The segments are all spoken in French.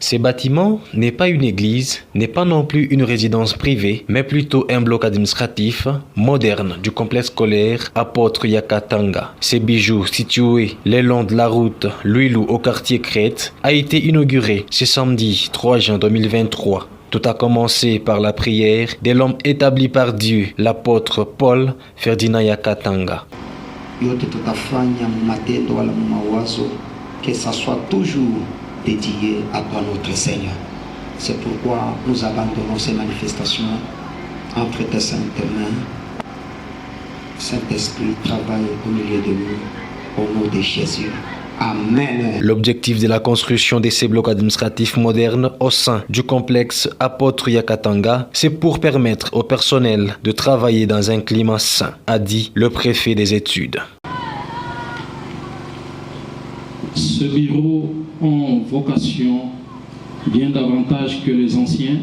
Ces bâtiments n'est pas une église, n'est pas non plus une résidence privée, mais plutôt un bloc administratif moderne du complexe scolaire Apôtre Yakatanga. Ces bijoux situés le long de la route Luilu au quartier Crète a été inauguré ce samedi 3 juin 2023. Tout a commencé par la prière de l'homme établi par Dieu, l'apôtre Paul Ferdinand Yakatanga. Yote tutafanya matendo wala mawazo que ça soit toujours dédié à toi notre Seigneur. C'est pourquoi nous abandonnons ces manifestations entre tes saintes mains. Saint-Esprit travaille au milieu de nous, au nom de Jésus. Amen. L'objectif de la construction de ces blocs administratifs modernes au sein du complexe Apôtre Yakatanga, c'est pour permettre au personnel de travailler dans un climat sain, a dit le préfet des études. Ce bureau a vocation, bien davantage que les anciens,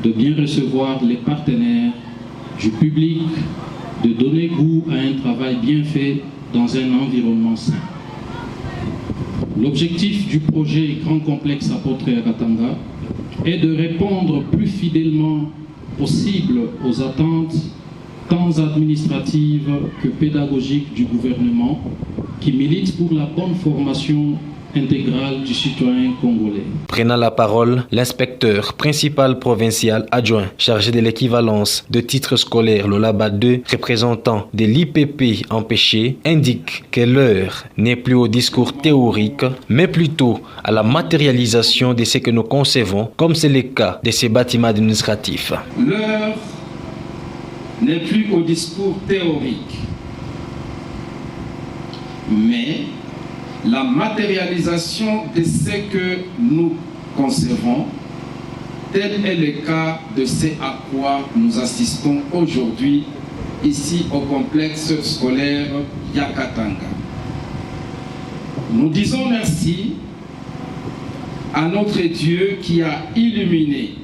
de bien recevoir les partenaires du public, de donner goût à un travail bien fait dans un environnement sain. L'objectif du projet Grand Complexe Apôtre Yakatanga est de répondre plus fidèlement possible aux attentes tant administratives que pédagogiques du gouvernement qui milite pour la bonne formation intégrale du citoyen congolais. Prenant la parole, l'inspecteur principal provincial adjoint chargé de l'équivalence de titres scolaires Lolaba 2, représentant de l'IPP empêché, indique que l'heure n'est plus au discours théorique, mais plutôt à la matérialisation de ce que nous concevons, comme c'est le cas de ces bâtiments administratifs. L'heure n'est plus au discours théorique, mais la matérialisation de ce que nous concevons, tel est le cas de ce à quoi nous assistons aujourd'hui ici au complexe scolaire Yakatanga. Nous disons merci à notre Dieu qui a illuminé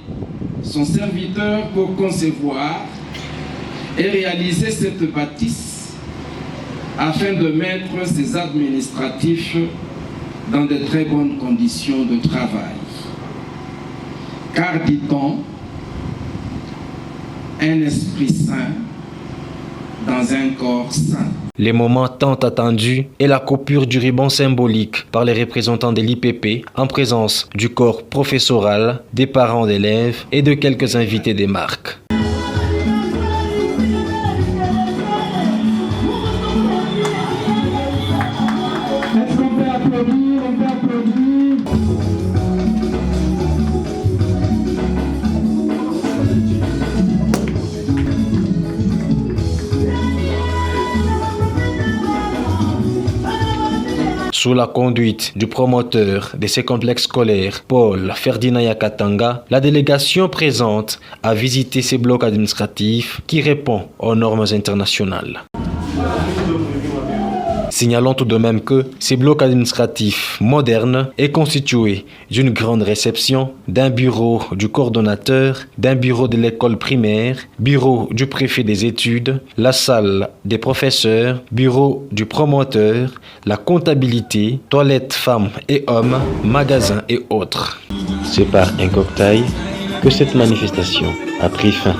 son serviteur pour concevoir et réaliser cette bâtisse afin de mettre ces administratifs dans de très bonnes conditions de travail. Car, dit-on, un esprit sain dans un corps sain. Les moments tant attendus est la coupure du ruban symbolique par les représentants de l'IPP en présence du corps professoral, des parents d'élèves et de quelques invités des marques. Sous la conduite du promoteur de ces complexes scolaires, Paul Ferdinand Yakatanga, la délégation présente a visité ces blocs administratifs qui répondent aux normes internationales. Signalons tout de même que ces blocs administratifs modernes est constitué d'une grande réception, d'un bureau du coordonnateur, d'un bureau de l'école primaire, bureau du préfet des études, la salle des professeurs, bureau du promoteur, la comptabilité, toilettes femmes et hommes, magasins et autres. C'est par un cocktail que cette manifestation a pris fin.